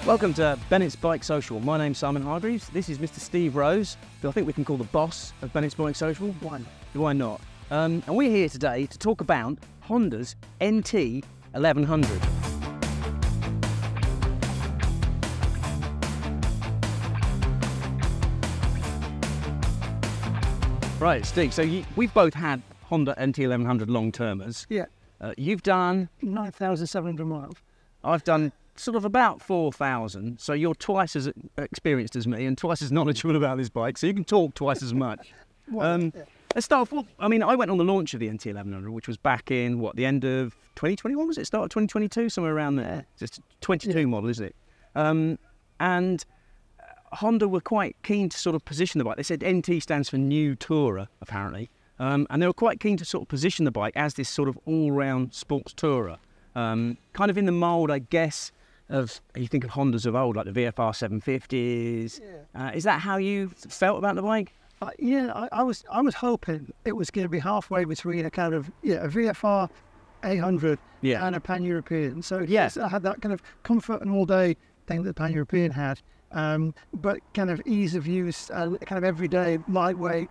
Welcome to Bennett's BikeSocial. My name's Simon Hargreaves. This is Mr. Steve Rose, who I think we can call the boss of Bennett's BikeSocial. Why not? Why not? And we're here today to talk about Honda's NT1100. Right, Steve, so we've both had Honda NT1100 long-termers. Yeah. You've done 9,700 miles. I've done sort of about 4,000, so you're twice as experienced as me and twice as knowledgeable about this bike, so you can talk twice as much. Yeah. Let's start off. I mean, I went on the launch of the NT1100, which was back in, what, the end of 2021, was it? Start of 2022, somewhere around there. It's a 22 model, isn't it? And Honda were quite keen to sort of position the bike. They said NT stands for New Tourer, apparently. And they were quite keen to sort of position the bike as this sort of all-round sports tourer. Kind of in the mould, I guess, of, you think of Hondas of old, like the VFR 750s. Yeah. Is that how you felt about the bike? I was hoping it was going to be halfway between a kind of a VFR 800 and a Pan-European. So yes, I had that kind of comfort and all-day thing that the Pan-European had, but kind of ease of use and kind of everyday, lightweight,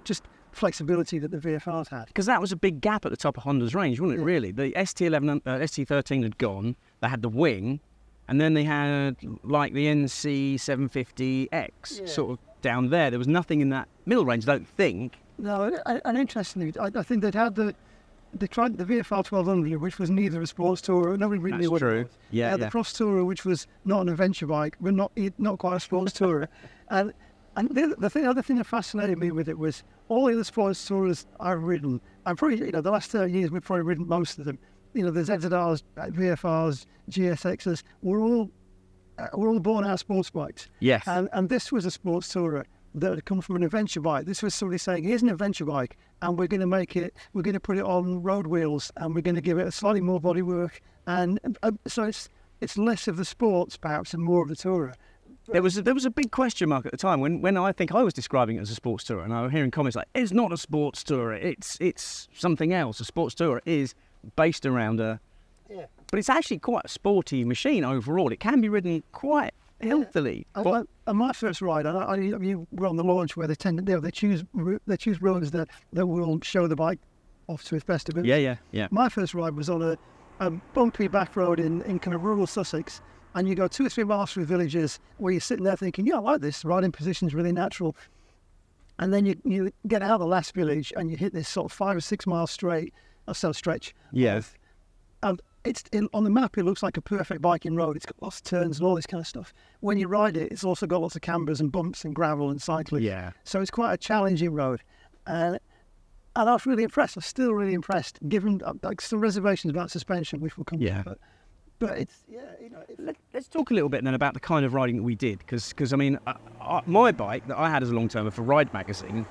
just flexibility that the VFRs had. Because that was a big gap at the top of Honda's range, wasn't it, really? The ST13 had gone, they had the wing, and then they had, like, the NC 750X sort of down there. There was nothing in that middle range, I don't think. No, and interestingly, I think they tried the VFR 1200, which was neither a sports tourer, nobody really knew what it was. Yeah, the Cross Tourer, which was not an adventure bike, but not quite a sports tourer. And the other thing that fascinated me with it was all the other sports tourers I've ridden, and probably, the last 30 years we've probably ridden most of them. The ZZRs, VFRs, GSXs, we're all born out of sports bikes. Yes. And this was a sports tourer that had come from an adventure bike. This was somebody saying, here's an adventure bike, and we're going to put it on road wheels, and we're going to give it a slightly more bodywork. And so it's less of the sports, perhaps, and more of the tourer. There was a big question mark at the time when I think I was describing it as a sports tourer, and I was hearing comments like, it's not a sports tourer, it's something else. A sports tourer is based around but it's actually quite a sporty machine overall. It can be ridden quite healthily. And my first ride, you were on the launch where they choose roads that will show the bike off to its best ability. Yeah. My first ride was on a bumpy back road in kind of rural Sussex. And you go 2 or 3 miles through villages where you're sitting there thinking, I like this, riding position's really natural. And then you get out of the last village and you hit this sort of 5 or 6 mile stretch. Yes. And on the map, it looks like a perfect biking road. It's got lots of turns and all this kind of stuff. When you ride it, it's also got lots of cambers and bumps and gravel and cycling. Yeah. So it's quite a challenging road. And I was really impressed. I'm still really impressed, given some reservations about suspension, which will come to. But it's, Let's talk a little bit then about the kind of riding that we did, because I mean, my bike that I had as a long-termer for Ride magazine,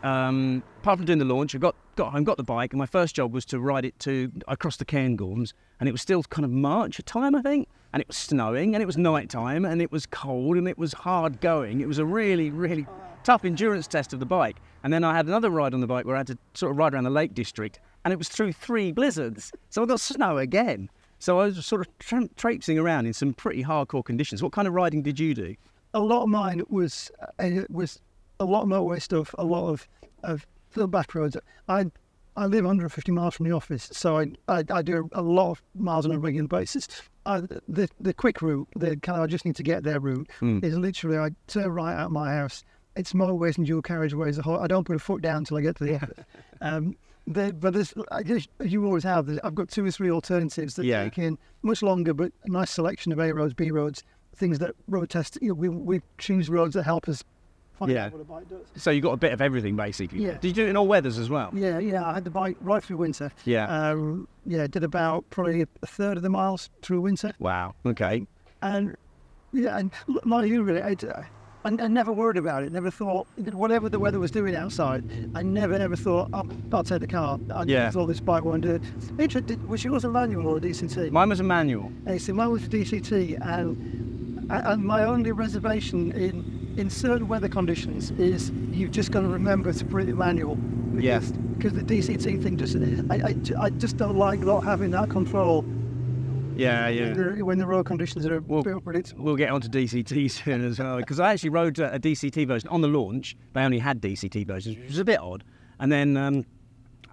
apart from doing the launch, I got home, got the bike, and my first job was to ride it across the Cairngorms, and it was still kind of March time, I think, and it was snowing, and it was night time, and it was cold, and it was hard going. It was a really, really tough endurance test of the bike. And then I had another ride on the bike where I had to sort of ride around the Lake District, and it was through 3 blizzards, so I got snow again. So I was sort of traipsing around in some pretty hardcore conditions. What kind of riding did you do? A lot of mine was a lot of motorway stuff, a lot of little back roads. I live 150 miles from the office, so I do a lot of miles on a regular basis. The quick route, the kind of I just need to get there route, is literally I turn right out of my house. It's motorways and dual carriageways. I don't put a foot down until I get to the office. But as you always have, I've got 2 or 3 alternatives that take in much longer, but a nice selection of A roads, B roads, things that road test. We choose roads that help us find out what a bike does. So you got a bit of everything basically. Yeah. Did you do it in all weathers as well? Yeah. I had the bike right through winter. Yeah. Did about probably a third of the miles through winter. Wow. Okay. And like you really, I never worried about it. Never thought, whatever the weather was doing outside, I never thought, I'll take the car. I thought this bike won't do it. Was yours a manual or a DCT? Mine was a manual. Mine was a DCT, and my only reservation in certain weather conditions is you've just got to remember to put it manual. Yes. Because the DCT thing I just don't like not having that control Yeah, yeah. When the road conditions are a bit unpredictable. We'll get onto DCT soon as well, because I actually rode a DCT version on the launch. They only had DCT versions, which was a bit odd. And then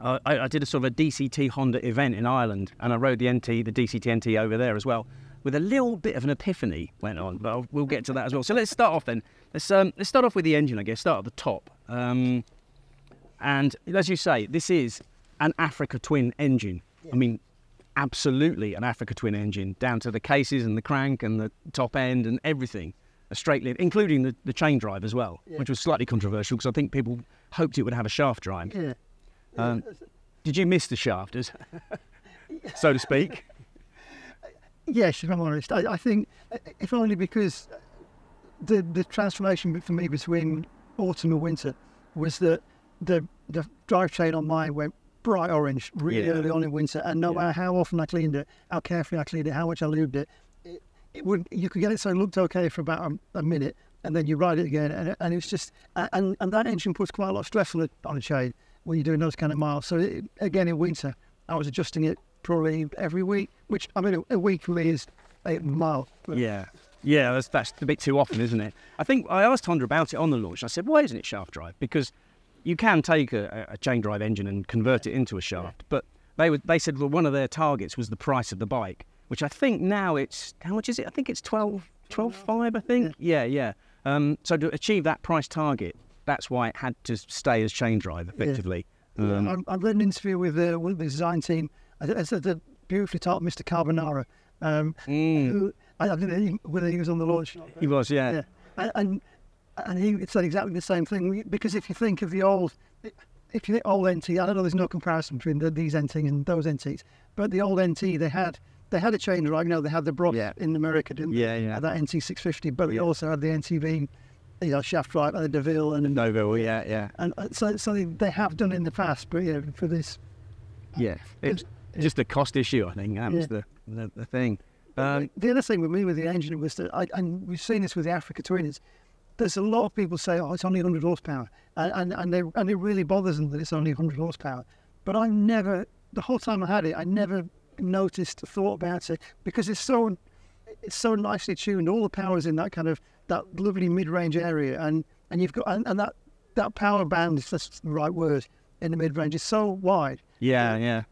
I did a sort of a DCT Honda event in Ireland, and I rode the DCT NT over there as well, with a little bit of an epiphany went on, but we'll get to that as well. So let's start off then. Let's start off with the engine, I guess. Start at the top. And as you say, this is an Africa Twin engine. Yeah. I mean, absolutely an Africa Twin engine, down to the cases and the crank and the top end and everything. A straight lid, including the chain drive as well, which was slightly controversial because I think people hoped it would have a shaft drive. Yeah. Did you miss the shaft, so to speak? Yes, if I'm honest. I think, if only because the transformation for me between autumn and winter was that the drivetrain on mine went bright orange really early on in winter, and no matter how often I cleaned it, how carefully I cleaned it, how much I lubed it, you could get it so it looked okay for about a minute, and then you ride it again, and it's just and that engine puts quite a lot of stress on a chain when you're doing those kind of miles. So again, in winter, I was adjusting it probably every week, which I mean a week for me is 8 miles. Yeah, that's a bit too often, isn't it? I think I asked Honda about it on the launch. I said, why isn't it shaft drive? Because you can take a chain drive engine and convert it into a shaft, but they said, well, one of their targets was the price of the bike, which I think now it's, how much is it? I think it's 12.5, I think. Yeah. So to achieve that price target, that's why it had to stay as chain drive, effectively. I read an interview with the design team. I said the beautifully taught Mr. Carbonara, who I don't know whether he was on the launch. He was, yeah. And he said exactly the same thing, because if you think of the old NT, I don't know, there's no comparison between these NT and those NTs, but the old NT, they had a chain drive. You know, they had the Brock in America, didn't they? That NT650, but it also had the NTV, shaft drive, and the DeVille and Deauville, yeah. And so they have done it in the past, but for this, it's just a cost issue, I think. That was the thing. The other thing with me with the engine was that, and we've seen this with the Africa Twin, there's a lot of people say, oh, it's only 100 horsepower, and it really bothers them that it's only 100 horsepower. But the whole time I had it, I never noticed, thought about it, because it's so nicely tuned. All the power's in that lovely mid-range area, and you've got and that power band, if that's the right word, in the mid-range is so wide. Yeah.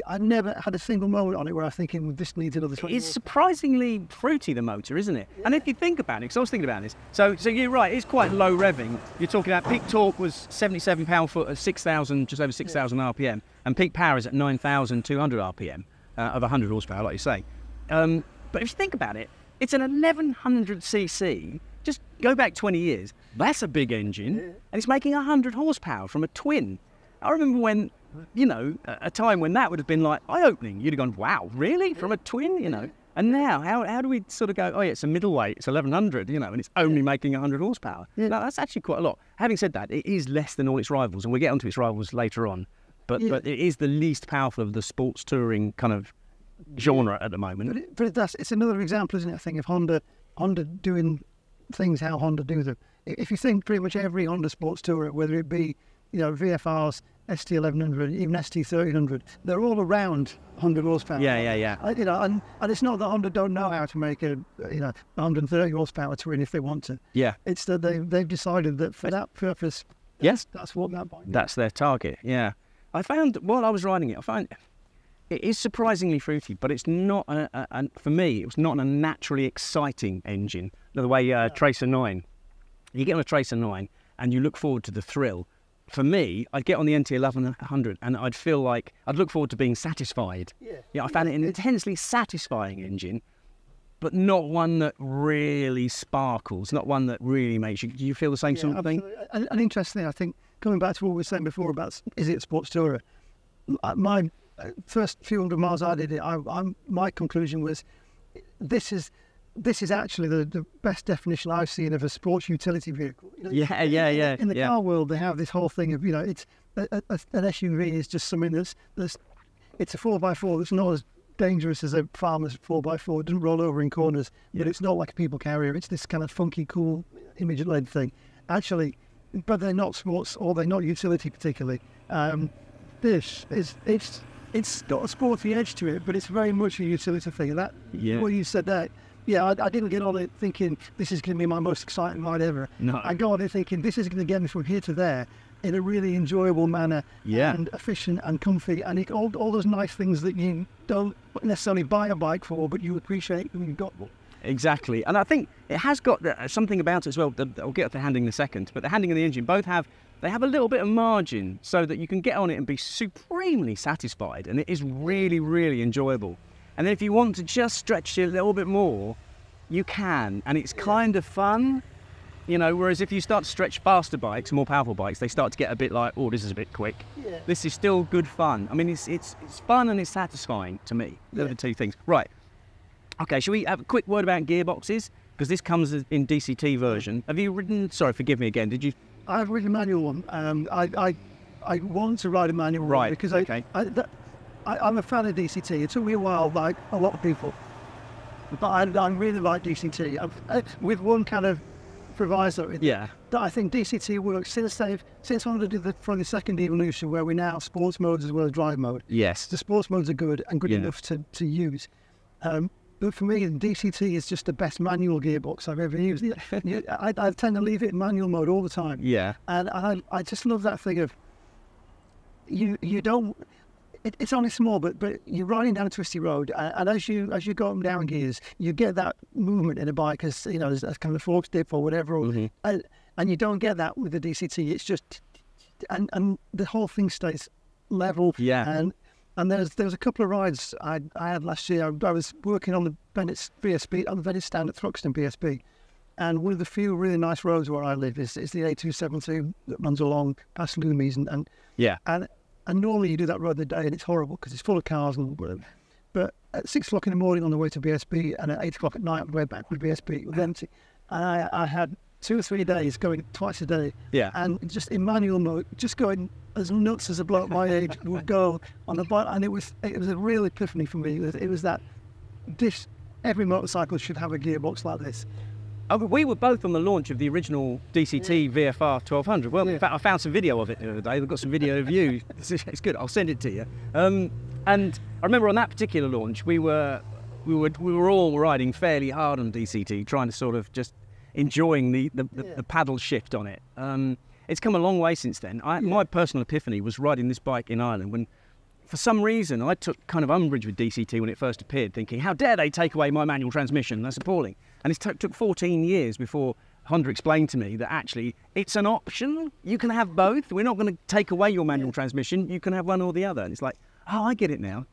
I never had a single moment on it where I'm thinking, well, this needs another 20. It's surprisingly fruity, the motor, isn't it? Yeah. And if you think about it, because I was thinking about this, so you're right, it's quite low revving. You're talking about peak torque was 77 pound-foot at 6,000, just over 6,000 RPM, and peak power is at 9,200 RPM of 100 horsepower, like you say. But if you think about it, it's an 1100cc. Just go back 20 years. That's a big engine, and it's making 100 horsepower from a twin. I remember when, a time when that would have been like eye-opening. You'd have gone, wow, really? From a twin, And now, how do we sort of go, oh, yeah, it's a middleweight, it's 1100, and it's only making 100 horsepower. Yeah. No, that's actually quite a lot. Having said that, it is less than all its rivals, and we'll get onto its rivals later on. But it is the least powerful of the sports touring kind of genre at the moment. But it's another example, isn't it, I think, of Honda doing things how Honda do them. If you think pretty much every Honda sports tourer, whether it be VFRs, ST1100, even ST1300, they're all around 100 horsepower. Yeah. And it's not that Honda don't know how to make a 130 horsepower twin if they want to. Yeah. It's that they've decided that for that purpose, that's what that bike is. That's their target. Yeah. I found while I was riding it, it is surprisingly fruity, but it's not for me, it was not a naturally exciting engine. The way Tracer 9, you get on a Tracer 9 and you look forward to the thrill. For me, I'd get on the NT1100 and I'd feel like I'd look forward to being satisfied. I found it an intensely satisfying engine, but not one that really sparkles, not one that really makes you. Do you feel the same sort of thing? And interestingly, I think, coming back to what we were saying before about is it a sports tourer, my first few hundred miles I did it, my conclusion was this is actually the best definition I've seen of a sports utility vehicle. In the car world, they have this whole thing of it's an SUV is just something that's it's a 4x4 that's not as dangerous as a farmer's 4x4. It doesn't roll over in corners, but it's not like a people carrier. It's this kind of funky, cool, image-led thing. Actually, but they're not sports or they're not utility particularly. This is it's got a sporty edge to it, but it's very much a utility thing. And that, what you said there, I didn't get on it thinking this is going to be my most exciting ride ever. No. I got on it thinking this is going to get me from here to there in a really enjoyable manner, and efficient and comfy, and all those nice things that you don't necessarily buy a bike for, but you appreciate when you've got one. Exactly, and I think it has got something about it as well. I'll get to the handling in a second, but the handling and the engine both have a little bit of margin so that you can get on it and be supremely satisfied, and it is really, really enjoyable. And then if you want to just stretch it a little bit more, you can, and it's kind of fun, you know, whereas if you start to stretch faster bikes, more powerful bikes, they start to get a bit like, oh, this is a bit quick. This is still good fun. I mean, it's fun and it's satisfying to me. Those are the two things. Right. Okay, shall we have a quick word about gearboxes? Because this comes in DCT version. Have you ridden, sorry, forgive me again, did you? I've ridden a manual one. I want to ride a manual one because I'm a fan of DCT. It took me a while, like a lot of people. But I really like DCT. With one kind of proviso, that I think DCT works since Honda did from the second evolution, where we now have sports modes as well as drive mode. Yes. The sports modes are good and good enough to use. But for me, DCT is just the best manual gearbox I've ever used. I tend to leave it in manual mode all the time. Yeah. And I just love that thing of you don't. It's only small, but you're riding down a twisty road, and as you go down gears, you get that movement in a bike, as you know, as kind of a fork dip or whatever, and you don't get that with the DCT. It's just and the whole thing stays level. Yeah. And there was a couple of rides I had last year. I was working on the Bennett's BSB, on the Bennett stand at Thruxton BSB, and one of the few really nice roads where I live is the A272 that runs along past Loomies, and normally you do that road in the day and it's horrible because it's full of cars and whatever. But at 6 o'clock in the morning on the way to BSB and at 8 o'clock at night on the way back with BSB, it was empty. And I had 2 or 3 days going twice a day, and just in manual mode, just going as nuts as a bloke my age would go on the bike. And it was a real epiphany for me. It was that every motorcycle should have a gearbox like this. We were both on the launch of the original DCT VFR 1200. Well, in fact, I found some video of it the other day. We've got some video of you. It's good. I'll send it to you. And I remember on that particular launch, we were all riding fairly hard on DCT, trying to sort of just enjoying the paddle shift on it. It's come a long way since then. My personal epiphany was riding this bike in Ireland when, for some reason, I took kind of umbrage with DCT when it first appeared, thinking, how dare they take away my manual transmission? That's appalling. And it took 14 years before Honda explained to me that actually it's an option. You can have both. We're not going to take away your manual transmission. You can have one or the other. And it's like, oh, I get it now.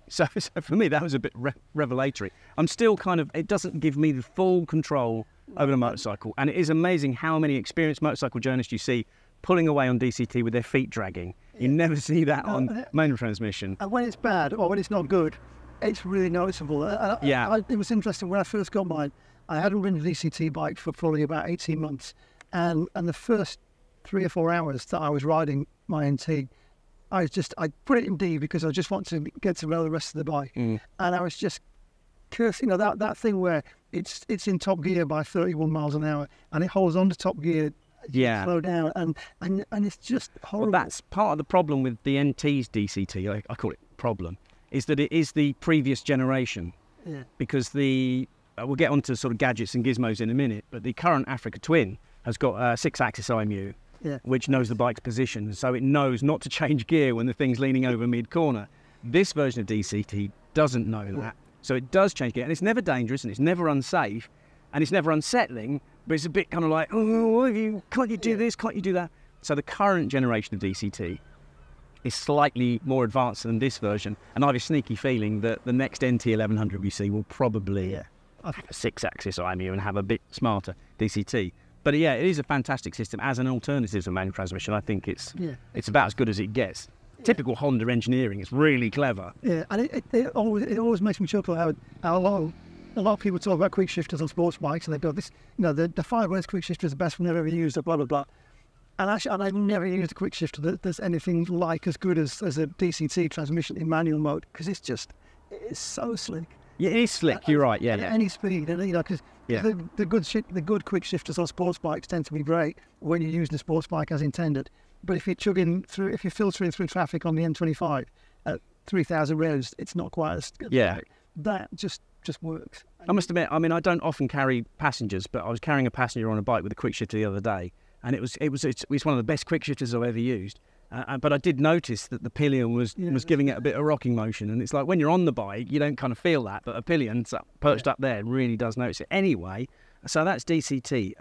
So for me, that was a bit revelatory. I'm still kind of, it doesn't give me the full control over the motorcycle. And it is amazing how many experienced motorcycle journalists you see pulling away on DCT with their feet dragging. You never see that on manual transmission. And when it's bad or when it's not good, it's really noticeable. It was interesting when I first got mine. I hadn't ridden a DCT bike for probably about 18 months. And the first 3 or 4 hours that I was riding my NT, I put it in D because I just want to get to know the rest of the bike. And I was just cursing, that thing where it's in top gear by 31 miles an hour and it holds on to top gear, slow down, and it's just horrible. Well, that's part of the problem with the NT's DCT, I call it problem, is that it is the previous generation. Because we'll get onto sort of gadgets and gizmos in a minute, but the current Africa Twin has got a 6-axis IMU, which knows the bike's position, so it knows not to change gear when the thing's leaning over mid-corner. This version of DCT doesn't know that, so it does change gear, and it's never dangerous, and it's never unsafe, and it's never unsettling, but it's a bit kind of like, oh, can't you do this, can't you do that? So the current generation of DCT is slightly more advanced than this version, and I have a sneaky feeling that the next NT1100 we see will probably have a 6-axis IMU and have a bit smarter DCT. But yeah, it is a fantastic system as an alternative to manual transmission. I think it's about as good as it gets. Typical Honda engineering. It's really clever. Yeah, and it always makes me chuckle how a lot of people talk about quick shifters on sports bikes, and they go, this, the 5-race quick shifter is the best one I've ever used, blah blah blah. And actually, I've never used a quick shifter that's anything like as good as a DCT transmission in manual mode, because it's so slick. Yeah, it is slick. You're right. Yeah. At any speed, and because the good quick shifters on sports bikes tend to be great when you're using a sports bike as intended. But if you're filtering through traffic on the M25 at 3,000 rounds, it's not quite as good. Yeah. That just works. I must admit, I mean, I don't often carry passengers, but I was carrying a passenger on a bike with a quick shifter the other day, and it's one of the best quick shifters I've ever used. But I did notice that the pillion was giving it a bit of rocking motion, and it's like when you're on the bike, you don't kind of feel that, but a pillion perched up there really does notice it. Anyway, so that's DCT.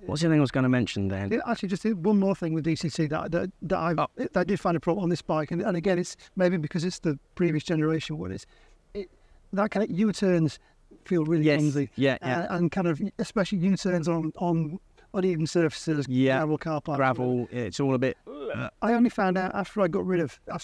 What's the other thing I was going to mention then? Yeah, actually, just one more thing with DCT that I did find a problem on this bike, and again, it's maybe because it's the previous generation one. That kind of U-turns feel really clumsy. And kind of, especially U-turns on uneven surfaces, gravel, car park. Gravel, it's all a bit... I only found out after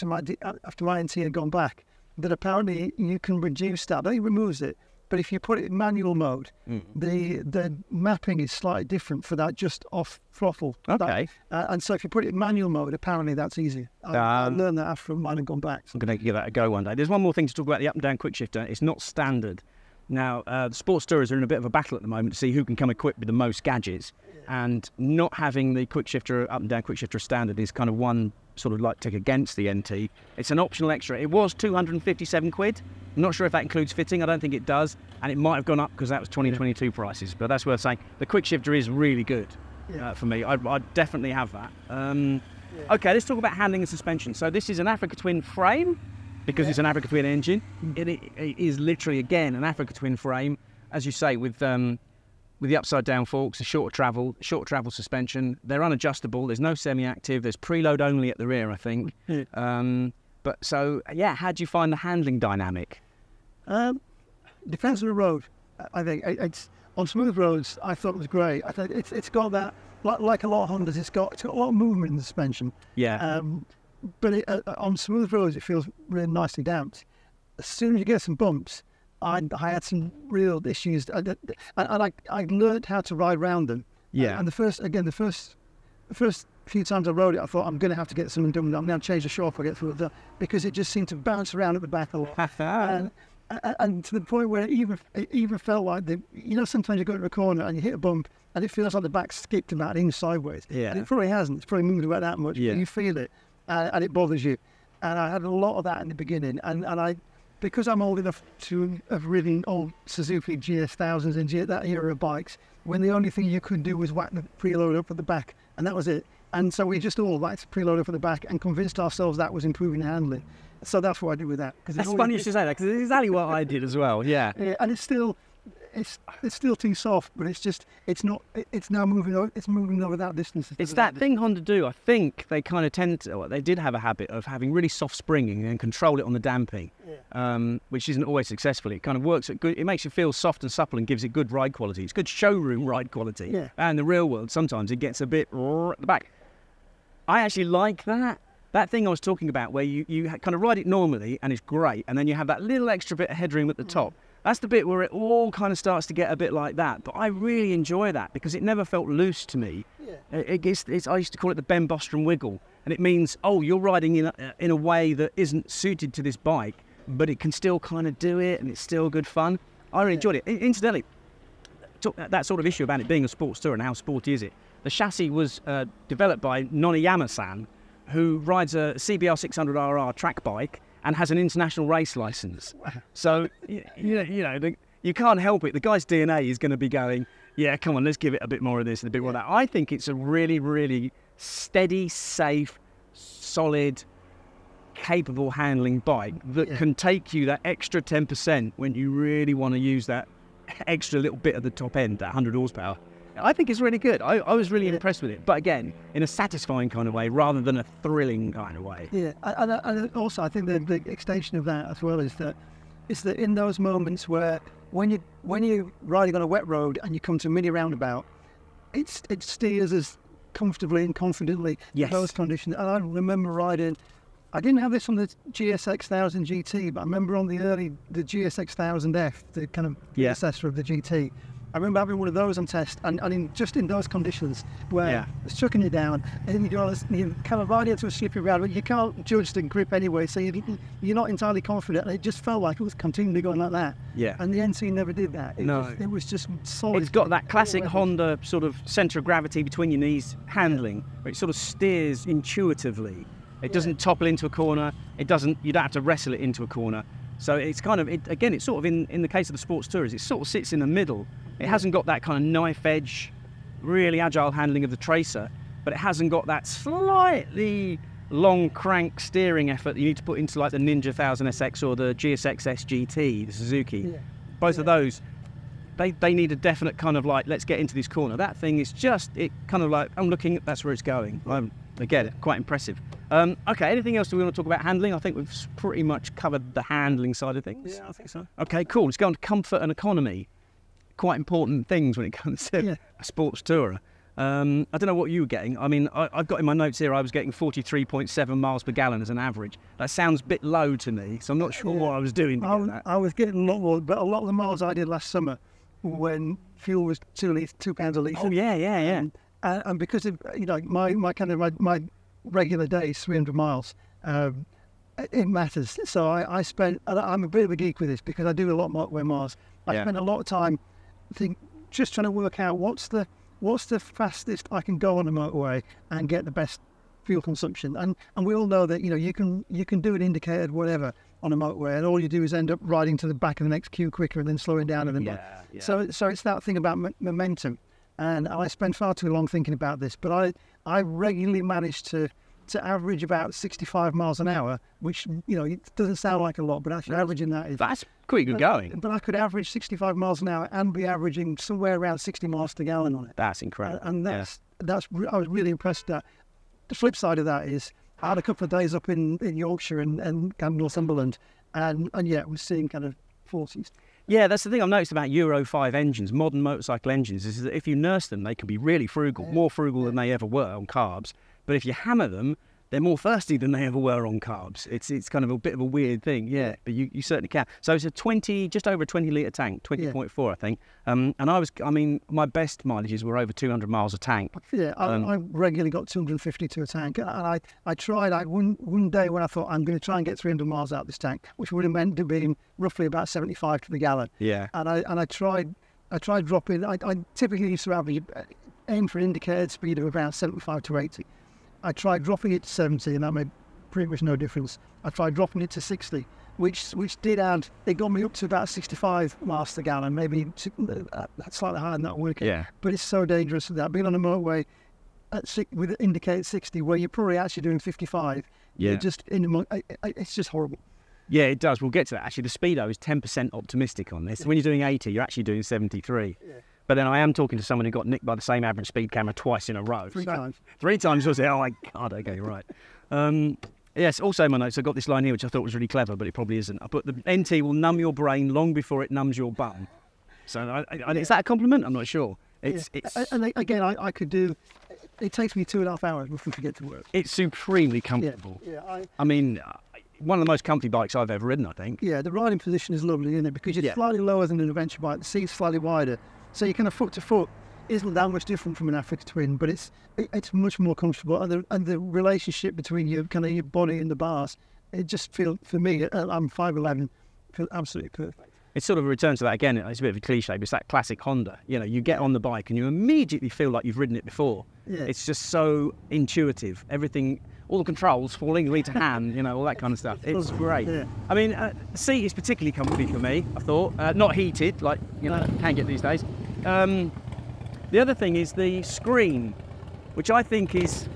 my NT had gone back, that apparently you can reduce that. I think it removes it, but if you put it in manual mode, the mapping is slightly different for that just off throttle. Okay. And so if you put it in manual mode, apparently that's easier. I learned that after mine had gone back. I'm going to give that a go one day. There's one more thing to talk about the up and down quick shifter. It's not standard. Now, the sports tourists are in a bit of a battle at the moment to see who can come equipped with the most gadgets. And not having the quick shifter, up and down quick shifter standard is kind of one sort of like tick against the NT. It's an optional extra. It was 257 quid. I'm not sure if that includes fitting. I don't think it does. And it might have gone up because that was 2022 prices. But that's worth saying. The quick shifter is really good for me. I'd definitely have that. Okay, let's talk about handling and suspension. So this is an Africa Twin frame because it's an Africa Twin engine. It is literally, again, an Africa Twin frame, as you say, with the upside-down forks, the short travel suspension. They're unadjustable. There's no semi-active. There's preload only at the rear, I think. But so, how do you find the handling dynamic? Depends on the road. I think it's on smooth roads. I thought it was great. I think it's got that, like a lot of Hondas. It's got a lot of movement in the suspension. Yeah. But on smooth roads, it feels really nicely damped. As soon as you get some bumps, I had some real issues, and I learned how to ride around them. Yeah. And the first few times I rode it, I thought I'm going to have to get something done. I'm going to change the shock or get through it, because it just seemed to bounce around at the back a lot. and to the point where it even felt like sometimes you go to a corner and you hit a bump and it feels like the back skipped about an inch sideways. Yeah. And it probably hasn't. It's probably moved about that much. Yeah. But you feel it, and it bothers you. And I had a lot of that in the beginning, and I. Because I'm old enough to have ridden old Suzuki GS1000s and that era of bikes, when the only thing you could do was whack the preload up at the back, and that was it. And so we just all whacked the preload up at the back and convinced ourselves that was improving the handling. So that's what I did with that. That's funny you should say that, because it's exactly what I did as well. Yeah. And it's still too soft, but it's now moving over that distance. It's that thing Honda do. I think they kind of they did have a habit of having really soft springing and control it on the damping, which isn't always successful. It kind of works at good. It makes you feel soft and supple and gives it good ride quality. It's good showroom ride quality. Yeah. And in the real world, sometimes it gets a bit at the back. I actually like that. That thing I was talking about, where you kind of ride it normally and it's great, and then you have that little extra bit of headroom at the top. That's the bit where it all kind of starts to get a bit like that. But I really enjoy that because it never felt loose to me. Yeah. I used to call it the Ben Bostrom wiggle. And it means, you're riding in a way that isn't suited to this bike, but it can still kind of do it and it's still good fun. I really enjoyed it. Incidentally, that sort of issue about it being a sports tour and how sporty is it. The chassis was developed by Noniyama-san, who rides a CBR 600RR track bike and has an international race license. So, you can't help it. The guy's DNA is going to be going, yeah, come on, let's give it a bit more of this and a bit more of that. I think it's a really, really steady, safe, solid, capable handling bike that can take you that extra 10% when you really want to use that extra little bit at the top end, that 100 horsepower. I think it's really good. I was really impressed with it. But again, in a satisfying kind of way rather than a thrilling kind of way. Yeah, and also I think the extension of that as well is that in those moments where when you're riding on a wet road and you come to a mini roundabout, it steers as comfortably and confidently in those conditions. And I remember riding, I didn't have this on the GSX-1000 GT, but I remember on the GSX-1000F, the kind of predecessor of the GT. I remember having one of those on test, and in those conditions where it's chucking you down, and you kind of ride into a slippery road, but you can't judge the grip anyway, so you're not entirely confident. And it just felt like it was continually going like that. Yeah. And the NT never did that. It was just solid. It's got that classic Honda sort of centre of gravity between your knees handling, where it sort of steers intuitively. It doesn't topple into a corner. It doesn't. You don't have to wrestle it into a corner. So it's kind of, again, it's sort of in the case of the sports tourers, it sort of sits in the middle. It hasn't got that kind of knife edge, really agile handling of the Tracer, but it hasn't got that slightly long crank steering effort that you need to put into like the Ninja 1000 SX or the GSX SGT, the Suzuki. Yeah. Both of those, they need a definite kind of like, let's get into this corner. That thing is just, it kind of like, I'm looking, that's where it's going. Again, quite impressive. Okay, anything else do we want to talk about handling? I think we've pretty much covered the handling side of things. Yeah, I think so. Okay, cool. Let's go on to comfort and economy. Quite important things when it comes to a sports tourer. I don't know what you were getting. I mean, I've got in my notes here I was getting 43.7 miles per gallon as an average. That sounds a bit low to me, so I'm not sure what I was doing to get that. I was getting a lot more, but a lot of the miles I did last summer when fuel was £2 a litre. Oh, yeah. And because of, my regular day is 300 miles, it matters. So I spent, and I'm a bit of a geek with this because I do a lot of motorway miles. I spend a lot of time just trying to work out what's the fastest I can go on a motorway and get the best fuel consumption. And we all know that you can do an indicated whatever on a motorway, and all you do is end up riding to the back of the next queue quicker and then slowing down and then So it's that thing about momentum. And I spend far too long thinking about this, but I regularly manage to average about 65 miles an hour, which, it doesn't sound like a lot, but actually averaging that is... That's pretty good going. But I could average 65 miles an hour and be averaging somewhere around 60 miles per gallon on it. That's incredible. And I was really impressed at that. The flip side of that is I had a couple of days up in Yorkshire and kind of Northumberland, and we're seeing kind of 40s. Yeah, that's the thing I've noticed about Euro 5 engines, modern motorcycle engines, is that if you nurse them, they can be really frugal, more frugal than they ever were on carbs. But if you hammer them, they're more thirsty than they ever were on carbs. It's kind of a bit of a weird thing, but you certainly can. So it's just over a 20 litre tank, 20.4 I think. And my best mileages were over 200 miles a tank. Yeah, I regularly got 250 to a tank. And I tried, one day when I thought I'm going to try and get 300 miles out of this tank, which would have meant to being roughly about 75 to the gallon. Yeah. And I tried dropping, I typically used to aim for an indicated speed of around 75 to 80. I tried dropping it to 70, and that made pretty much no difference. I tried dropping it to 60, which did add, it got me up to about 65 miles per gallon, maybe slightly higher than that working. Yeah. But it's so dangerous that being on a motorway with indicated 60, where you're probably actually doing 55, you're just it's just horrible. Yeah, it does. We'll get to that. Actually, the speedo is 10% optimistic on this. When you're doing 80, you're actually doing 73. Yeah. But then I am talking to someone who got nicked by the same average speed camera twice in a row. Three times. Three times. I was like, oh my God, okay, right. Yes, also in my notes, I got this line here, which I thought was really clever, but it probably isn't. I put, the NT will numb your brain long before it numbs your bum. So is that a compliment? I'm not sure. It's and again, I could do, it takes me 2.5 hours before I get to work. It's supremely comfortable. Yeah. I mean, one of the most comfy bikes I've ever ridden, I think. Yeah, the riding position is lovely, isn't it? Because you're slightly lower than an adventure bike, the seat's slightly wider. So you kind of foot to foot isn't that much different from an Africa Twin, but it's much more comfortable. And the relationship between your body and the bars, it just feels, for me, I'm 5'11", feels absolutely perfect. It sort of returns to that again. It's a bit of a cliche, but it's that classic Honda. You get on the bike and you immediately feel like you've ridden it before. Yeah. It's just so intuitive. Everything, all the controls fall easily to hand, all that kind of stuff. It's great. Yeah. I mean, the seat is particularly comfy for me, I thought. Not heated, like, can get these days. The other thing is the screen, which I think is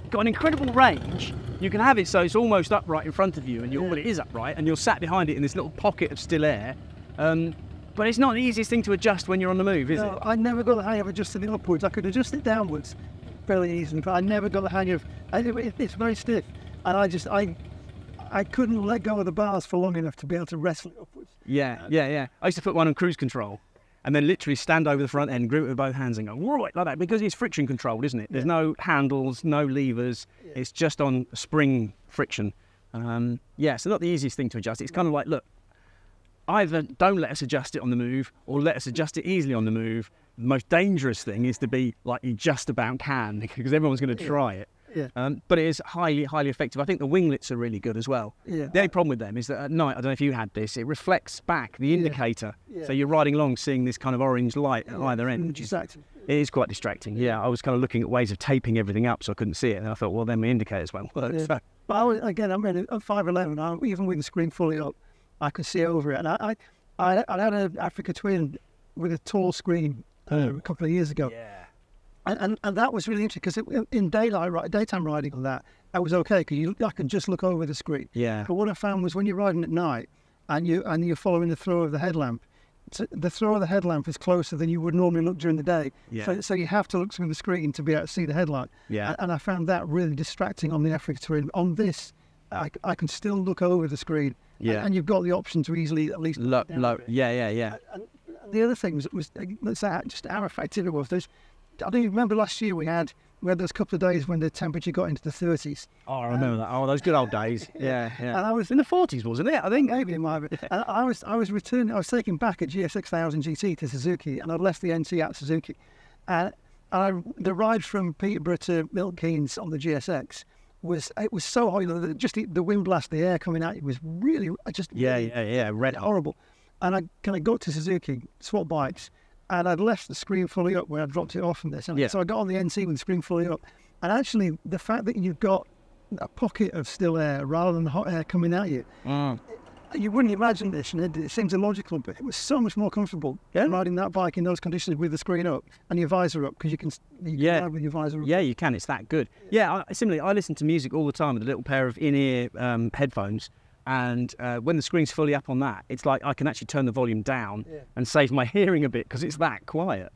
got an incredible range. You can have it so it's almost upright in front of you, and well, it is upright, and you're sat behind it in this little pocket of still air. But it's not the easiest thing to adjust when you're on the move, is it? I never got the hang of adjusting it upwards. I could adjust it downwards fairly easily, but I never got the hang of it's very stiff, and I couldn't let go of the bars for long enough to be able to wrestle it upwards. Yeah. I used to put one on cruise control and then literally stand over the front end, grip it with both hands and go, right, like that, because it's friction controlled, isn't it? There's no handles, no levers. It's just on spring friction. So not the easiest thing to adjust. It's kind of like, look, either don't let us adjust it on the move or let us adjust it easily on the move. The most dangerous thing is to be like you just about can, because everyone's going to try it. Yeah. But it is highly, highly effective. I think the winglets are really good as well. Yeah. The only problem with them is that at night, I don't know if you had this, it reflects back the indicator. Yeah. So you're riding along seeing this kind of orange light at either end. Exactly. It is quite distracting. Yeah, I was kind of looking at ways of taping everything up so I couldn't see it, and I thought, well, then my indicators won't work. Yeah. So. But at 5'11", even with the screen fully up, I could see over it. And I had an Africa Twin with a tall screen a couple of years ago. Yeah. And that was really interesting because in daytime riding on that, I was okay because I could just look over the screen. Yeah. But what I found was when you're riding at night and you're following the throw of the headlamp, the throw of the headlamp is closer than you would normally look during the day. Yeah. So you have to look through the screen to be able to see the headlight. Yeah. And I found that really distracting on the Africa Twin. On this, I can still look over the screen. Yeah. And you've got the option to easily at least Low. Yeah. And the other thing was just how effective it was. I don't even remember last year we had those couple of days when the temperature got into the 30s. Oh, I remember that. Oh, those good old days. Yeah. And I was in the 40s, wasn't it? I think. Maybe it might be. And I was taking back a GS6000 GT to Suzuki, and I'd left the NT at Suzuki. And the ride from Peterborough to Milton Keynes on the GSX was so hot. Just the wind blast, the air coming at you was really red hot. horrible. And I kind of got to Suzuki, swapped bikes, and I'd left the screen fully up where I dropped it off from this. And so I got on the NT with the screen fully up. And actually, the fact that you've got a pocket of still air rather than the hot air coming at you, you wouldn't imagine this, and it seems illogical, but it was so much more comfortable riding that bike in those conditions with the screen up and your visor up, because you can ride with your visor up. Yeah, you can. It's that good. Yeah, similarly, I listen to music all the time with a little pair of in-ear headphones. And when the screen's fully up on that, it's like I can actually turn the volume down and save my hearing a bit because it's that quiet.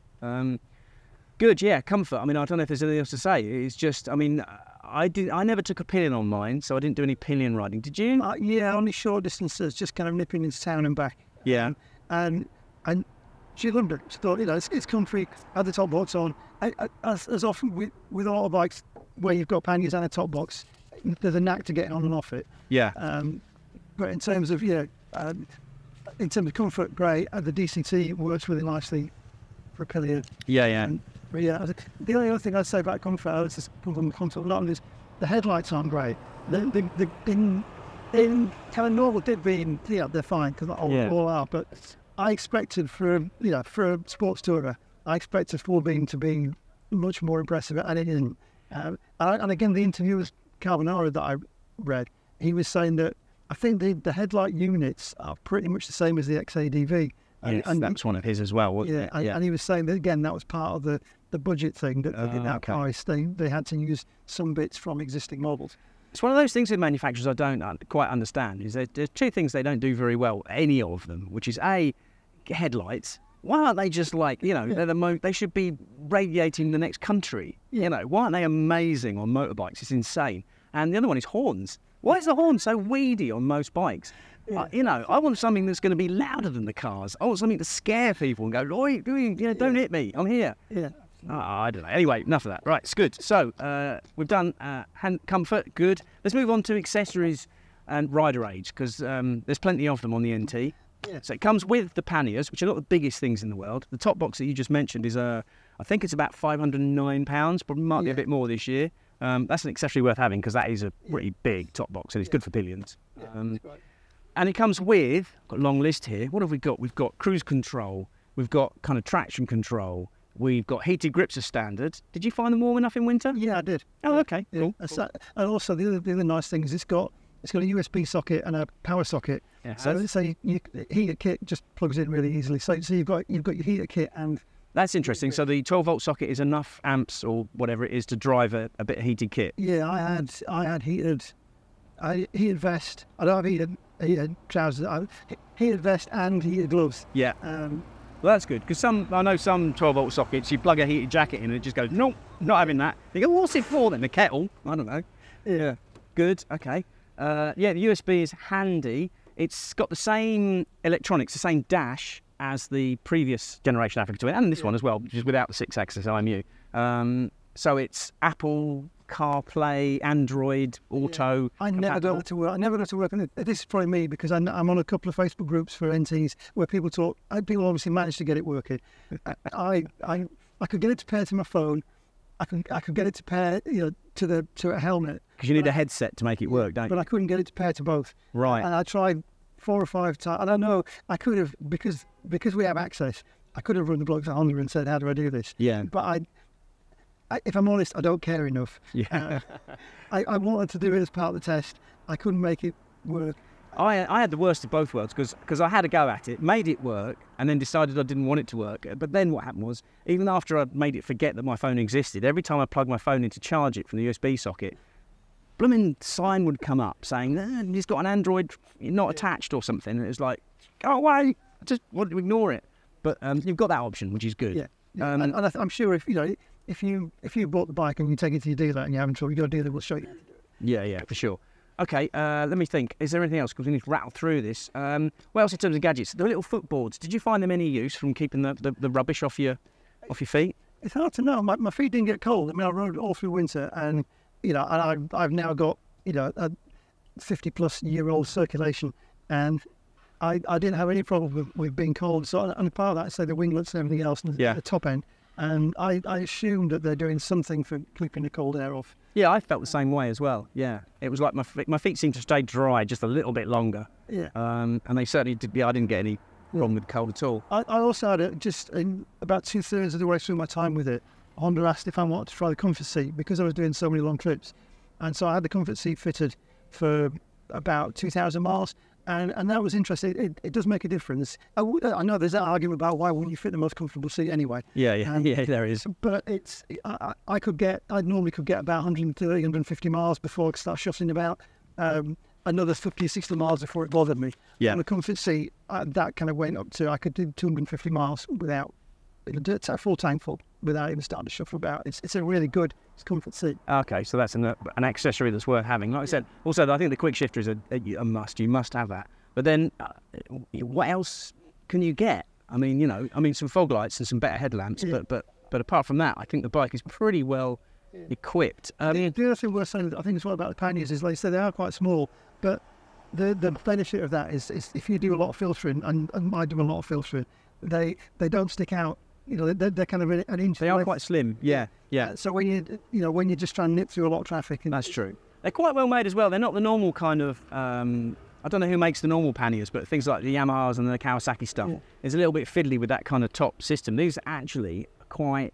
Good, yeah, comfort. I mean, I don't know if there's anything else to say. It's just, I mean, I never took a pillion on mine, so I didn't do any pillion riding. Did you? Yeah, only short distances, just kind of nipping into town and back. Yeah. And she loved it. She thought, it's comfy, had the top box on. As often with auto bikes where you've got panniers and a top box, there's a knack to getting on and off it. Yeah. But in terms of comfort, great. The DCT works really nicely for a pillion. Yeah. The only other thing I'd say about comfort, let's just come from the comfort a lot, is the headlights aren't great. In kind of normal dip being, they're fine because all are. But I expected for a sports tourer, I expected full beam to be much more impressive, and it isn't. And again, the interview with Carbonara that I read, he was saying that I think the headlight units are pretty much the same as the XADV. Yes, and that's one of his as well, wasn't it? And he was saying that, again, that was part of the budget thing, that in that price they had to use some bits from existing models. It's one of those things with manufacturers I don't quite understand, is there's two things they don't do very well, any of them, which is A, headlights. Why aren't they just like, they're they should be radiating the next country. Why aren't they amazing on motorbikes? It's insane. And the other one is horns. Why is the horn so weedy on most bikes? I want something that's going to be louder than the cars. I want something to scare people and go, "Oi, don't hit me, I'm here." Yeah. I don't know. Anyway, enough of that. Right, it's good. So we've done hand comfort, good. Let's move on to accessories and rider age, because there's plenty of them on the NT. Yeah. So it comes with the panniers, which are not the biggest things in the world. The top box that you just mentioned is, I think it's about £509, probably might be a bit more this year. That's an accessory worth having because that is a pretty big top box and it's good for pillions. And it comes with, I've got a long list here. What have we got? We've got cruise control. We've got kind of traction control. We've got heated grips as standard. Did you find them warm enough in winter? Yeah, I did. Oh, okay. Yeah. Cool. And also the other nice thing is it's got a USB socket and a power socket. Yeah. So heater kit just plugs in really easily. So you've got your heater kit and. That's interesting. So the 12-volt socket is enough amps or whatever it is to drive a bit of heated kit. Yeah, I had heated vest. I don't have heated trousers. Heated vest and heated gloves. Yeah. Well, that's good, because I know some 12-volt sockets, you plug a heated jacket in and it just goes, nope, not having that. You go, what's it for then? The kettle? I don't know. Yeah. Good, okay. The USB is handy. It's got the same electronics, the same dash as the previous generation Africa Twin, and this one as well, which is without the 6-axis IMU. So it's Apple CarPlay, Android, Auto. I never got to work. And this is probably me because I'm on a couple of Facebook groups for NTs where people talk. People obviously manage to get it working. I could get it to pair to my phone. I could get it to pair to a helmet. Because you need a headset to make it work, don't you? But I couldn't get it to pair to both. Right. And I tried 4 or 5 times. And I know I could have, because we have access, I could have run the blokes at Honda and said, how do I do this? Yeah. But if I'm honest, I don't care enough. Yeah. I wanted to do it as part of the test. I couldn't make it work. I had the worst of both worlds because I had a go at it, made it work, and then decided I didn't want it to work. But then what happened was, even after I'd made it forget that my phone existed, every time I plugged my phone in to charge it from the USB socket, blooming sign would come up saying, he's got an Android not attached or something. And it was like, go away. I just wanted to ignore it. But you've got that option, which is good. Yeah. And I'm sure if you bought the bike and you take it to your dealer and you're having trouble, you've got a dealer that will show you how to do it. Yeah, for sure. Okay, let me think. Is there anything else? Because we need to rattle through this. What else in terms of gadgets? The little footboards. Did you find them any use from keeping the rubbish off your feet? It's hard to know. My feet didn't get cold. I mean, I rode all through winter, and I've now got a 50-plus-year-old circulation, and I didn't have any problem with being cold. So, and part of that, say the winglets and everything else, and the top end. And I assumed that they're doing something for keeping the cold air off. Yeah, I felt the same way as well. Yeah, it was like my feet seemed to stay dry just a little bit longer. Yeah. And they certainly did. Yeah, I didn't get any problem with cold at all. I also had it just in about 2/3 of the way through my time with it. Honda asked if I wanted to try the comfort seat because I was doing so many long trips, and so I had the comfort seat fitted for about 2,000 miles. And that was interesting. It does make a difference. I know there's that argument about why wouldn't you fit the most comfortable seat anyway. Yeah, there is. But it's I normally could get about 130, 150 miles before I start shuffling about. Another 50 or 60 miles before it bothered me. Yeah. On the comfort seat, that kind of went up to, I could do 250 miles without, a full tank full, without even starting to shuffle about. It's a really good comfort seat. Okay, so that's an accessory that's worth having. Like I said, also I think the quick shifter is a must. You must have that. But then, what else can you get? I mean, some fog lights and some better headlamps. Yeah. But apart from that, I think the bike is pretty well equipped. The other thing worth saying, I think as well about the panniers is, like I said, they are quite small, but the benefit of that is if you do a lot of filtering, and I do a lot of filtering, they don't stick out. They're kind of an inch. They are quite slim. Yeah. So when you're just trying to nip through a lot of traffic, that's true. They're quite well made as well. They're not the normal kind of. I don't know who makes the normal panniers, but things like the Yamahas and the Kawasaki stuff is a little bit fiddly with that kind of top system. These are actually they're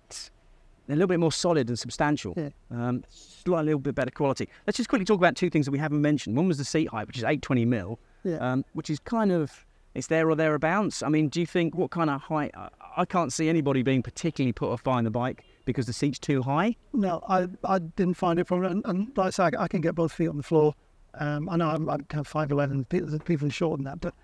a little bit more solid and substantial. Yeah. A little bit better quality. Let's just quickly talk about two things that we haven't mentioned. One was the seat height, which is 820mm, which is kind of, it's there or thereabouts. I mean, do you think, what kind of height? I can't see anybody being particularly put off buying the bike because the seat's too high. No, I didn't find it problem. And like I say, I can get both feet on the floor. I know I'm kind of 5'11", people are shorter than that, but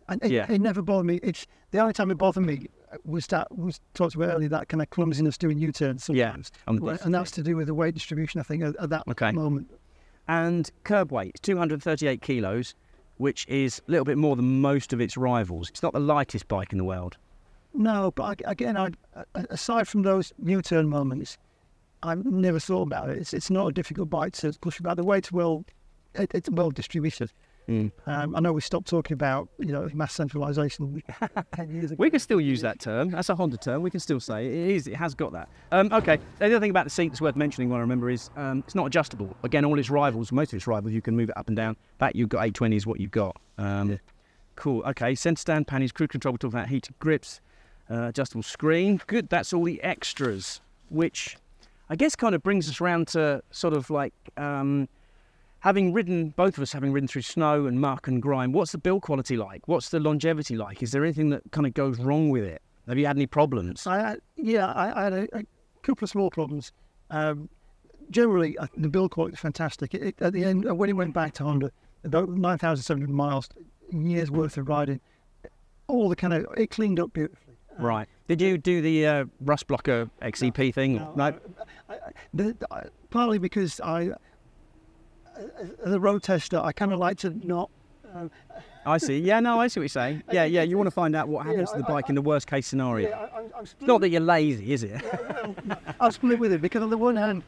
it never bothered me. It's the only time it bothered me was talked about earlier, that kind of clumsiness doing U-turns sometimes. Yeah, and that's to do with the weight distribution, I think, at that moment. And curb weight, it's 238 kilos, which is a little bit more than most of its rivals. It's not the lightest bike in the world. No, but again, aside from those U-turn moments, I've never thought about it. It's not a difficult bike to push about. The weight's it's well distributed. I know we stopped talking about mass centralisation 10 years ago. We can still use that term. That's a Honda term. We can still say it has got that. Okay. The other thing about the seat that's worth mentioning, what I remember, is it's not adjustable. Again, all its rivals, most of its rivals, you can move it up and down. That you've got 820 is what you've got. Cool. Okay. Centre stand, panniers, cruise control. We're talking about heated grips, adjustable screen. Good. That's all the extras, which I guess kind of brings us around to sort of like. Both of us having ridden through snow and muck and grime, what's the build quality like? What's the longevity like? Is there anything that kind of goes wrong with it? Have you had any problems? I had a couple of small problems. Generally, the build quality is fantastic. At the end, when it went back to Honda, about 9,700 miles, years worth of riding, it cleaned up beautifully. Right. Did you do the rust blocker XEP thing? No. Partly because as a road tester, I kind of like to not. I see. Yeah, no, I see what you're saying. Yeah. You want to find out what happens to the bike in the worst case scenario. It's not that you're lazy, is it? I'll split with it because on the one hand,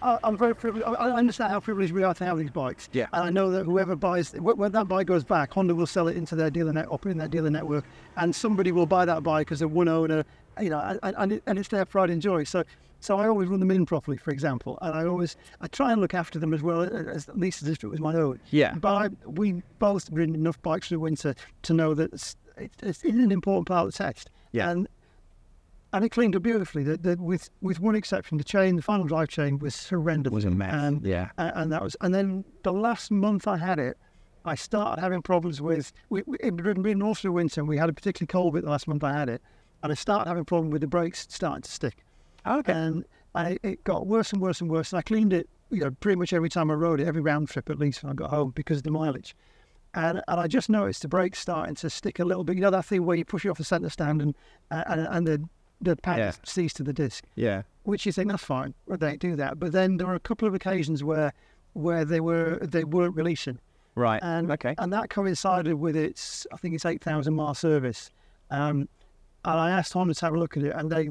I'm very privileged. I understand how privileged we are to have these bikes. Yeah. And I know that whoever buys, when that bike goes back, Honda will sell it into their dealer in their dealer network, and somebody will buy that bike as a one owner, and it's their pride and joy. So I always run them in properly, for example, and I try and look after them as well, at least as if it was my own. Yeah. But we both ridden enough bikes through winter to know that it's an important part of the test. Yeah. And it cleaned up beautifully. With one exception, the final drive chain was horrendous. It was a mess. Yeah. And then the last month I had it, I started having problems with. It had been all through winter, and we had a particularly cold bit the last month I had it, and I started having a problem with the brakes starting to stick. Okay. And it got worse and worse and worse. And I cleaned it, pretty much every time I rode it, every round trip at least when I got home, because of the mileage. And I just noticed the brakes starting to stick a little bit. You know that thing where you push it off the centre stand and the pad sees to the disc. Yeah. Which you think that's fine, they do that. But then there were a couple of occasions where they weren't releasing. Right. And that coincided with its 8,000 mile service. And I asked Honda to have a look at it, and they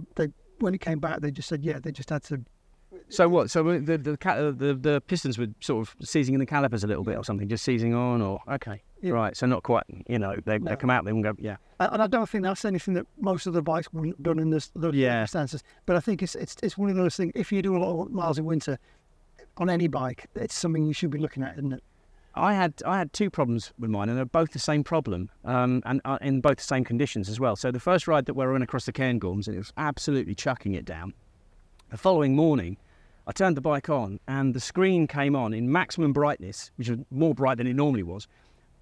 when it came back, they just said they just had to. So what? So the pistons were sort of seizing in the calipers a little bit or something, just seizing on, or right. So not quite. They come out, they won't go. Yeah. And I don't think that's anything that most of the bikes wouldn't have done in those circumstances. But I think it's one of those things. If you do a lot of miles in winter on any bike, it's something you should be looking at, isn't it? I had two problems with mine, and they're both the same problem, and in both the same conditions as well. So the first ride that we were in across the Cairngorms, and it was absolutely chucking it down. The following morning, I turned the bike on, and the screen came on in maximum brightness, which was more bright than it normally was.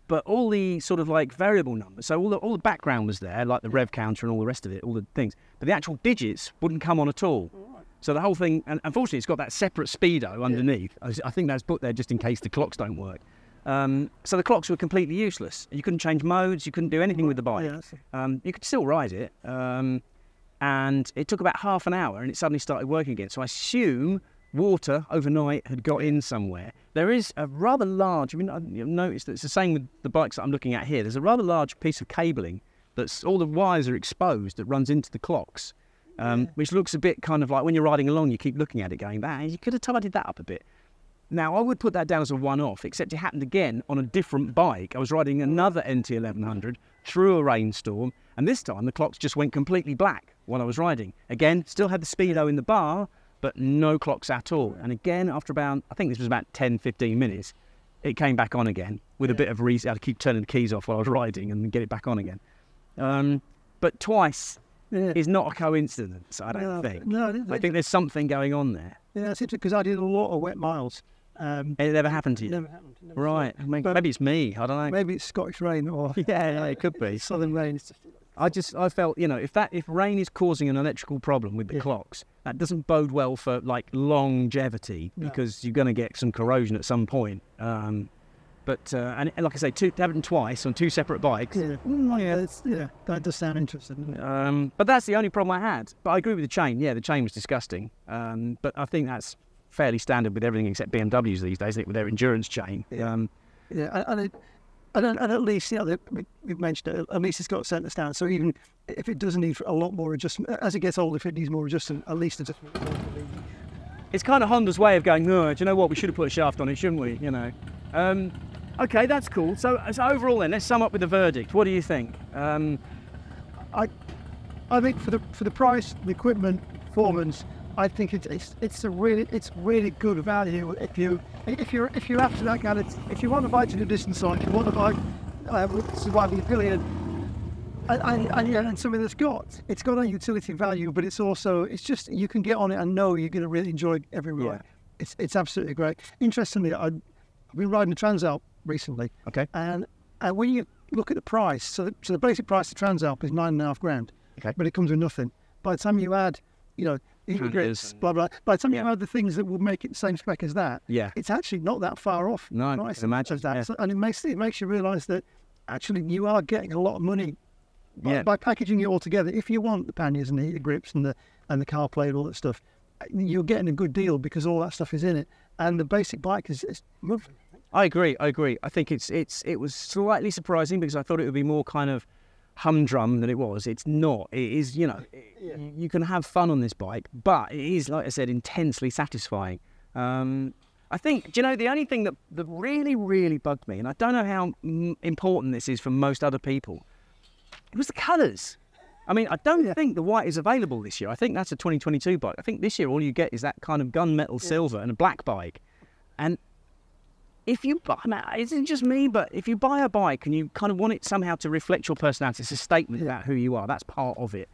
But all the sort of like variable numbers, so all the background was there, like the rev counter and all the rest of it, all the things. But the actual digits wouldn't come on at all. So the whole thing, and unfortunately, it's got that separate speedo underneath. I think that's put there just in case the clocks don't work. So the clocks were completely useless. You couldn't change modes. You couldn't do anything with the bike. You could still ride it. And it took about half an hour, and it suddenly started working again. So I assume water overnight had got in somewhere. There is a rather large, I've noticed that it's the same with the bikes that I'm looking at here. There's a rather large piece of cabling that's all the wires are exposed that runs into the clocks, which looks a bit kind of like when you're riding along, you keep looking at it going, you could have tidied that up a bit. Now, I would put that down as a one-off, except it happened again on a different bike. I was riding another NT1100 through a rainstorm, and this time the clocks just went completely black while I was riding. Again, still had the speedo in the bar, but no clocks at all. And again, after about, I think this was about 10, 15 minutes, it came back on again with a bit of reason. I had to keep turning the keys off while I was riding and get it back on again. But twice is not a coincidence, I don't think. No, I think there's something going on there. Yeah, it's interesting because I did a lot of wet miles. It never happened to you? Never happened. Right. Maybe it's me. I don't know. Maybe it's Scottish rain or yeah, it could be southern rain. I felt, if rain is causing an electrical problem with the clocks, that doesn't bode well for like longevity because you're going to get some corrosion at some point. And like I say, it happened twice on two separate bikes. That does sound interesting. But that's the only problem I had. But I agree with the chain. Yeah, the chain was disgusting. But I think that's fairly standard with everything except BMWs these days, with their endurance chain. And at least, we've mentioned it, at least it's got centre stand. So even if it does need a lot more adjustment, as it gets older, if it needs more adjustment, at least adjustment. It's kind of Honda's way of going, no, do you know what, we should have put a shaft on it, shouldn't we? Okay, that's cool. So overall then, let's sum up with the verdict. What do you think? I think for the price, the equipment, performance, I think it's really good value if you're after that kind of, if you want to buy to the distance side, if you want to buy surviving affiliate, and something that's got a utility value, but it's just you can get on it and know you're going to really enjoy every ride. It's absolutely great. Interestingly, I've been riding a Transalp recently. Okay. And when you look at the price, so the basic price of Transalp is $9,500. Okay. But it comes with nothing. By the time you add, grips, blah blah. By the time you add the things that will make it the same spec as that, it's actually not that far off. No, I can imagine that. Yeah. So, and it makes you realise that actually you are getting a lot of money by packaging it all together. If you want the panniers and the heater grips and the CarPlay and all that stuff, you're getting a good deal because all that stuff is in it. And the basic bike is lovely. I agree. I think it was slightly surprising because I thought it would be more kind of humdrum than it was. It's not. It is, you can have fun on this bike, but it is, like I said, intensely satisfying. I think, the only thing that really, really bugged me, and I don't know how important this is for most other people, it was the colours. I mean, I don't think the white is available this year. I think that's a 2022 bike. I think this year all you get is that kind of gunmetal silver and a black bike. And if you buy, isn't just me, but if you buy a bike and you kind of want it somehow to reflect your personality, it's a statement about who you are. That's part of it.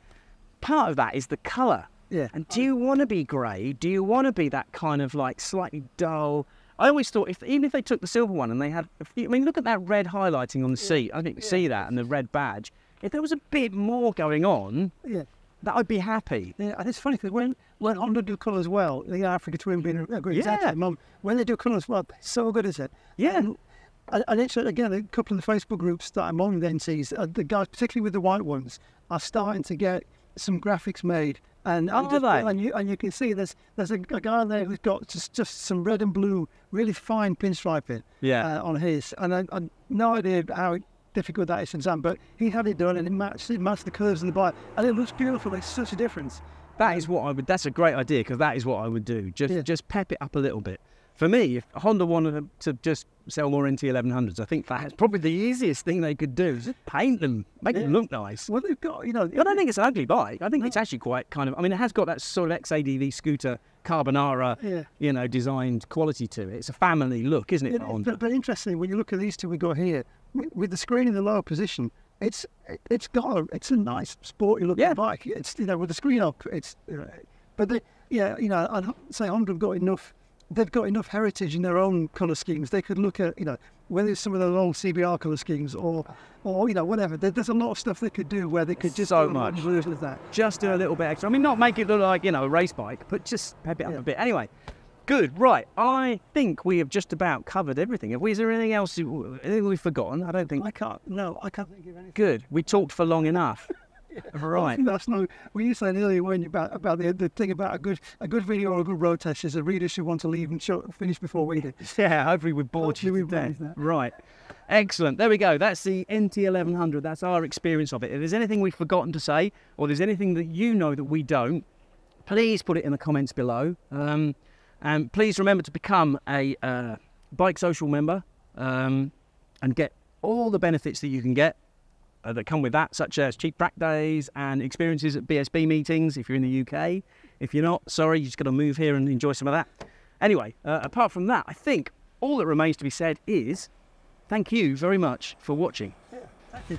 Part of that is the colour. Yeah. And do you want to be grey? Do you want to be that kind of like slightly dull? I always thought even if they took the silver one and they had, I mean, look at that red highlighting on the seat. I think you see that, and the red badge. If there was a bit more going on, that I'd be happy. Yeah, and it's funny because when Honda do colours well, the Africa Twin being a good example, when they do colours well, they're so good at it. Yeah. And it's, again, a couple of the Facebook groups that I'm on with NTs, the guys, particularly with the white ones, are starting to get some graphics made. And you can see there's a guy there who's got just some red and blue, really fine pinstriping on his. And I no idea how difficult that is to examine, but he had it done and it matched the curves of the bike, and it looks beautiful. It's such a difference. That is what I would. That's a great idea, because that is what I would do. Just pep it up a little bit. For me, if Honda wanted to just sell more NT1100s, I think that's probably the easiest thing they could do. Just paint them, make them look nice. Well, they've got, I don't think it's an ugly bike. I think it's actually quite kind of, I mean, it has got that sort of ex-ADV scooter carbonara, designed quality to it. It's a family look, isn't it, for Honda? But interestingly, when you look at these two we got here, with the screen in the lower position, it's a nice sporty looking bike. It's with the screen up, but I'd say Honda have got enough. They've got enough heritage in their own colour schemes. They could look at whether it's some of their old CBR colour schemes or whatever. There's a lot of stuff they could do where they could just so do much version of that. Just do a little bit extra. I mean, not make it look like a race bike, but just pep it up a bit. Anyway. Good, right. I think we have just about covered everything. Is there anything else we've forgotten? I don't think. I can't think of anything. Good. We talked for long enough. Right. That's no. Well, you said earlier when about the thing about a good video or a good road test is the readers should want to leave and finish before we do. Yeah. Hopefully we've bored you to death. Right. Excellent. There we go. That's the NT1100. That's our experience of it. If there's anything we've forgotten to say, or there's anything that you know that we don't, please put it in the comments below. And please remember to become a BikeSocial member and get all the benefits that you can get that come with that, such as cheap track days and experiences at BSB meetings if you're in the UK. If you're not, sorry, you just got to move here and enjoy some of that. Anyway, apart from that, I think all that remains to be said is thank you very much for watching. Yeah, thank you.